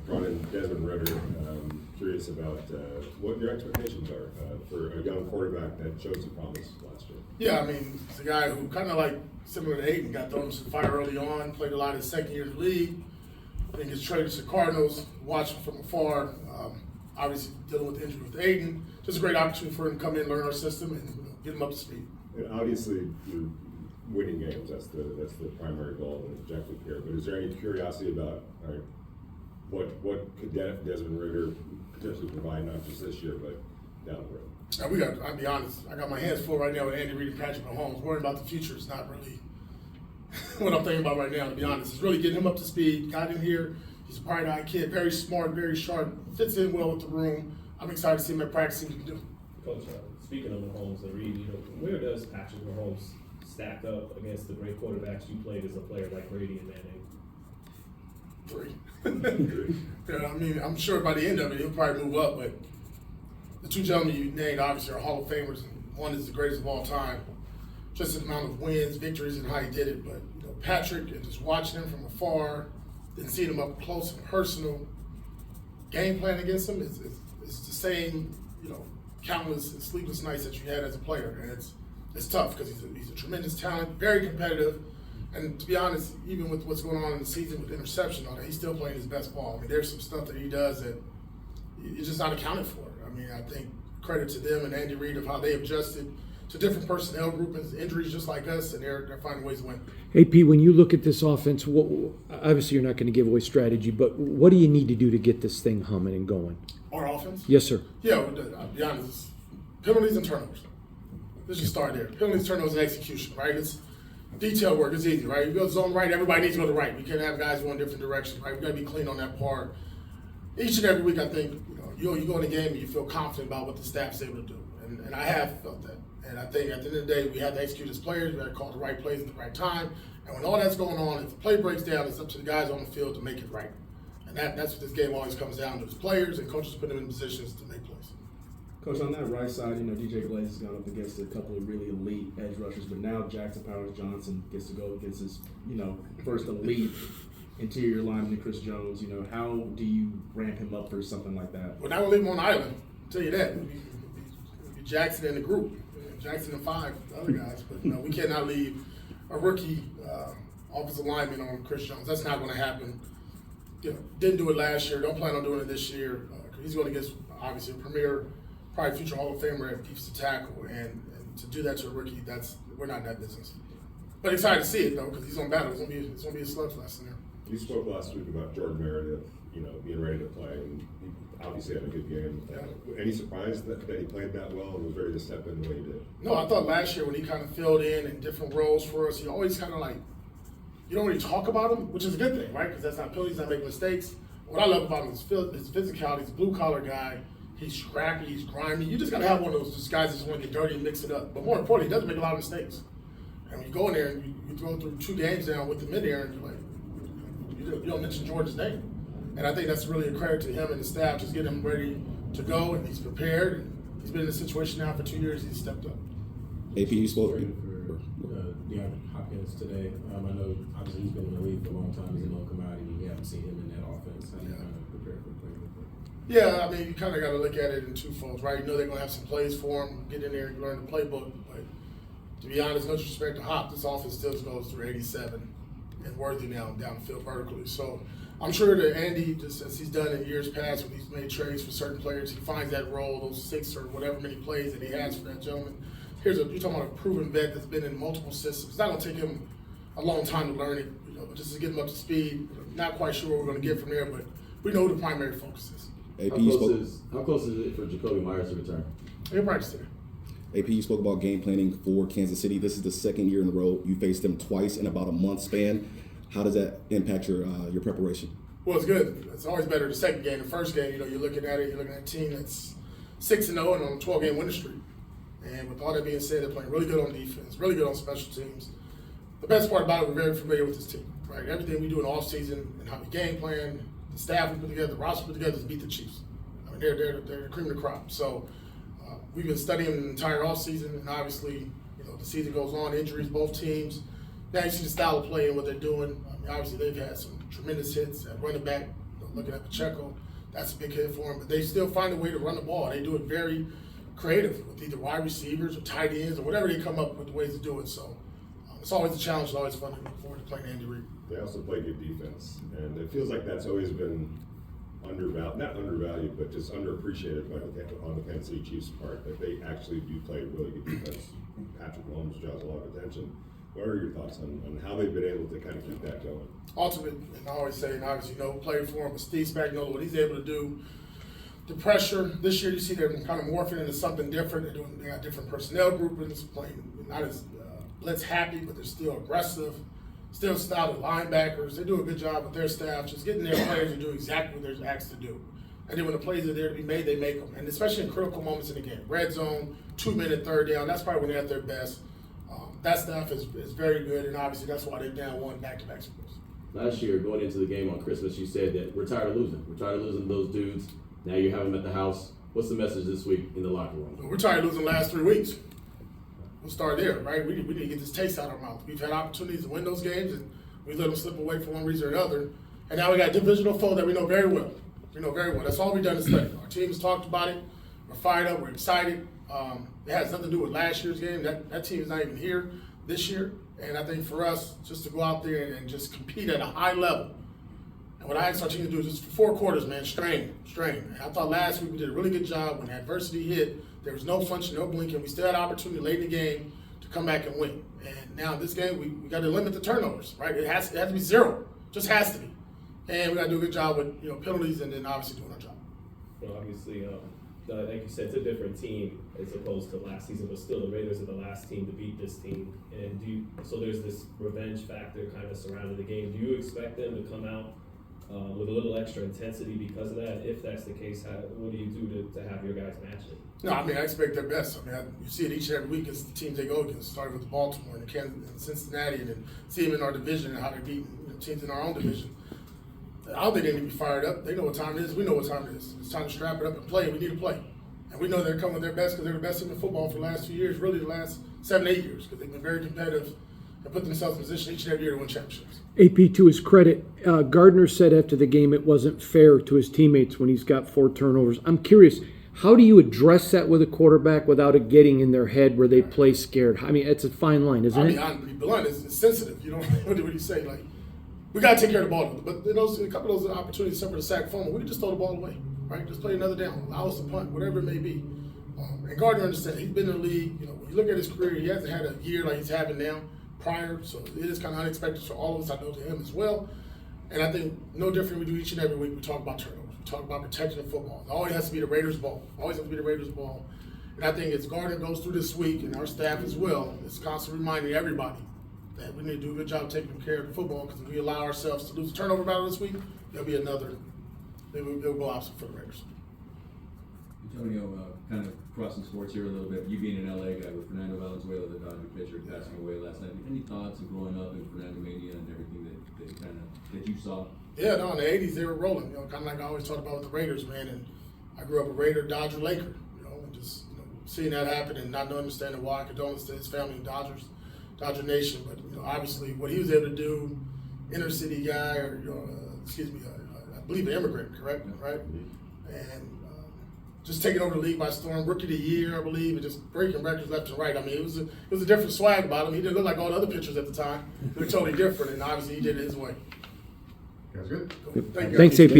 Brought in Desmond Ritter. Curious about what your expectations are for a young quarterback that showed some promise last year. Yeah, I mean, it's a guy who kind of like similar to Aiden, got thrown into the fire early on, played a lot of his second year in the league, then gets traded to the Cardinals, watched him from afar. Obviously dealing with the injury with Aiden, just a great opportunity for him to come in, learn our system, and get him up to speed. And obviously, you're winning games. That's the primary goal and objective here. But is there any curiosity about what could Desmond Ritter potentially provide, not just this year, but down the road? I'll be honest, I got my hands full right now with Andy Reid and Patrick Mahomes. Worrying about the future is not really what I'm thinking about right now, to be honest. It's really getting him up to speed. Got in here. He's a bright-eyed kid, very smart, very sharp, fits in well with the room. I'm excited to see him at practice and what he can do. Coach, speaking of Mahomes and Reid, where does Patrick Mahomes stack up against the great quarterbacks you played as a player like Brady and Manning? 3. Yeah, I mean, I'm sure by the end of it, he'll probably move up, but the two gentlemen you named obviously are Hall of Famers, and one is the greatest of all time. Just the amount of wins, victories, and how he did it. But Patrick, and just watching him from afar, then seeing him up close and personal, game plan against him is the same, countless sleepless nights that you had as a player, and it's tough because he's a tremendous talent, very competitive. And to be honest, even with what's going on in the season with interception on it, he's still playing his best ball. I mean, there's some stuff that he does that it's just not accounted for. I mean, I think credit to them and Andy Reid of how they adjusted to different personnel groupings, injuries just like us, and they're finding ways to win. AP, when you look at this offense, obviously you're not going to give away strategy, but what do you need to do to get this thing humming and going? Our offense? Yes, sir. Yeah, I'll be honest. Penalties and turnovers. Let's just start there. Penalties, turnovers, and execution, right? It's detail work. It's easy, right? You go zone right, everybody needs to go to right. We can't have guys going different directions, right? We got to be clean on that part. Each and every week, I think, you go in the game and you feel confident about what the staff's able to do. And I have felt that. And I think at the end of the day, we have to execute as players. We have to call the right plays at the right time. And when all that's going on, if the play breaks down, it's up to the guys on the field to make it right. And that's what this game always comes down to: is players and coaches put them in positions to make plays. Coach, on that right side, DJ Glaze has gone up against a couple of really elite edge rushers, but now Jackson Powers-Johnson gets to go against his, first elite interior lineman, Chris Jones. How do you ramp him up for something like that? We're not going to leave him on the island. I'll tell you that. It'll be Jackson and the group. Jackson and 5 other guys. But, we cannot leave a rookie offensive lineman on Chris Jones. That's not going to happen. Didn't do it last year. Don't plan on doing it this year. He's going to get, obviously, a premier, probably future Hall of Famer at defensive tackle. And to do that to a rookie, we're not in that business. But excited to see it, though, because he's on battle. It's going to be a slugfest in there. You spoke last week about Jordan Meredith, being ready to play, and he obviously had a good game. Any surprise that he played that well and was ready to step in the way he did? No, I thought last year when he kind of filled in different roles for us, he always kind of you don't really talk about him, which is a good thing, right? Because that's not penalties, not making mistakes. What I love about him is his physicality. He's a blue-collar guy. He's scrappy. He's grimy. You just got to have one of those guys that just want to get dirty and mix it up. But more importantly, he doesn't make a lot of mistakes. And when you go in there and you throw through 2 games now with him in there, and you don't mention George's name. And I think that's really a credit to him and the staff, just getting him ready to go, and he's prepared. And he's been in this situation now for 2 years. He's stepped up. AP, you spoke. For DeAndre Hopkins today. I know obviously he's been in the league for a long time. He's a known commodity. We haven't seen him in that offense. How do you kind of prepare for playing with him? Yeah, I mean, you kind of got to look at it in 2 folds, right? They're going to have some plays for him, get in there and learn the playbook. But to be honest, no disrespect to Hop, this offense still goes through 87 and worthy now down the field vertically. So I'm sure that Andy, just as he's done in years past when he's made trades for certain players, he finds that role, those 6 or whatever many plays that he has for that gentleman. You're talking about a proven vet that's been in multiple systems. It's not going to take him a long time to learn it, just to get him up to speed. Not quite sure what we're going to get from there, but we know who the primary focus is. AP, How close is it for Jacoby Myers to return? He'll practice today. AP, you spoke about game planning for Kansas City. This is the 2nd year in a row. You faced them twice in about a month span. How does that impact your preparation? Well, it's good. It's always better the second game. The first game, you're looking at a team that's 6-0 and on a 12-game winning streak. And with all that being said, they're playing really good on defense, really good on special teams. The best part about it, we're very familiar with this team, right? Everything we do in the offseason and how we game plan, the staff we put together, the roster we put together is beat the Chiefs. I mean, they're the cream of the crop. So we've been studying the entire offseason, and obviously, the season goes on, injuries, both teams. Now you see the style of play and what they're doing. I mean, obviously, they've had some tremendous hits at running back, looking at Pacheco, that's a big hit for him. But they still find a way to run the ball. They do it very creative with either wide receivers or tight ends or whatever they come up with the ways to do it. So it's always a challenge. It's always fun to look forward to playing Andy Reid. They also play good defense, and it feels like that's always been not undervalued, but just underappreciated on the Kansas City Chiefs' part, that they actually do play really good defense. Patrick Mahomes draws a lot of attention. What are your thoughts on how they've been able to kind of keep that going? Ultimate, and I always say, and obviously, played for him, but Steve Spagnuolo, what he's able to do, the pressure, this year you see them kind of morphing into something different. They got different personnel groupings, playing not as blitz happy, but they're still aggressive, still styled linebackers. They do a good job with their staff, just getting their players to do exactly what they're asked to do. And then when the plays are there to be made, they make them. And especially in critical moments in the game. Red zone, 2-minute third down, that's probably when they're at their best. That stuff is very good, and obviously that's why they've now won back-to-back Super Bowls. Last year, going into the game on Christmas, you said that we're tired of losing. We're tired of losing those dudes. Now you have them at the house. What's the message this week in the locker room? We're tired of losing the last 3 weeks. We'll start there, right? We need to get this taste out of our mouth. We've had opportunities to win those games, and we let them slip away for one reason or another. And now we got a divisional foe that we know very well. That's all we've done is study. Our team has talked about it. We're fired up. We're excited. It has nothing to do with last year's game. That team is not even here this year. And I think for us, just to go out there and just compete at a high level. And what I asked our team to do is just for 4 quarters, man, strain. And I thought last week we did a really good job. When adversity hit, there was no flinching, no blinking. We still had opportunity late in the game to come back and win. And now this game, we got to limit the turnovers, right? It has to be 0. Just has to be. And we got to do a good job with penalties and then obviously doing our job. Well, obviously, like you said, it's a different team as opposed to last season, but still the Raiders are the last team to beat this team. And so there's this revenge factor kind of surrounding the game. Do you expect them to come out with a little extra intensity because of that? If that's the case, what do you do to have your guys match it? No, I expect their best. You see it each and every week as the teams they go against, starting with Baltimore and Kansas and Cincinnati, and then see them in our division and how they're beating teams in our own division. I don't think they need to be fired up. They know what time it is. We know what time it is. It's time to strap it up and play. We need to play. And we know they're coming with their best because they're the best team in football for the last few years, really the last 7-8 years, because they've been very competitive and put themselves in position each and every year to win championships. AP, to his credit, Gardner said after the game it wasn't fair to his teammates when he's got 4 turnovers. I'm curious, how do you address that with a quarterback without it getting in their head where they play scared? It's a fine line, isn't it? I'll be blunt. It's sensitive. What do you say? We got to take care of the ball. But a couple of those opportunities, except for the sack fumble, we can just throw the ball away, right? Just play another down, allow us to punt, whatever it may be. And Gardner understands. He's been in the league. When you look at his career, he hasn't had a year like he's having now prior, so it is kind of unexpected for all of us. I know to him as well. And I think no different we do each and every week. We talk about turnovers. We talk about protecting the football. It always has to be the Raiders' ball. And I think as Gardner goes through this week, and our staff as well, it's constantly reminding everybody that we need to do a good job taking care of the football, because if we allow ourselves to lose a turnover battle this week, there'll be another. It'll go opposite for the Raiders. Antonio, kind of crossing sports here a little bit. You being an LA guy with Fernando Valenzuela, the Dodger pitcher, passing away last night. Any thoughts of growing up in Fernando Mania and everything that you saw? Yeah, no, in the '80s they were rolling. Kind of like I always talk about with the Raiders, man. And I grew up a Raider, Dodger, Laker. And just seeing that happen and not understanding why. Condolences to his family and Dodger Nation. But obviously what he was able to do, inner city guy, or I believe an immigrant, correct? Right? And just taking over the league by storm, rookie of the year, I believe, and just breaking records left and right. It was a different swag about him. He didn't look like all the other pitchers at the time. They're totally different, and obviously he did it his way. Guys good? Cool. Thank you. Thanks, AP.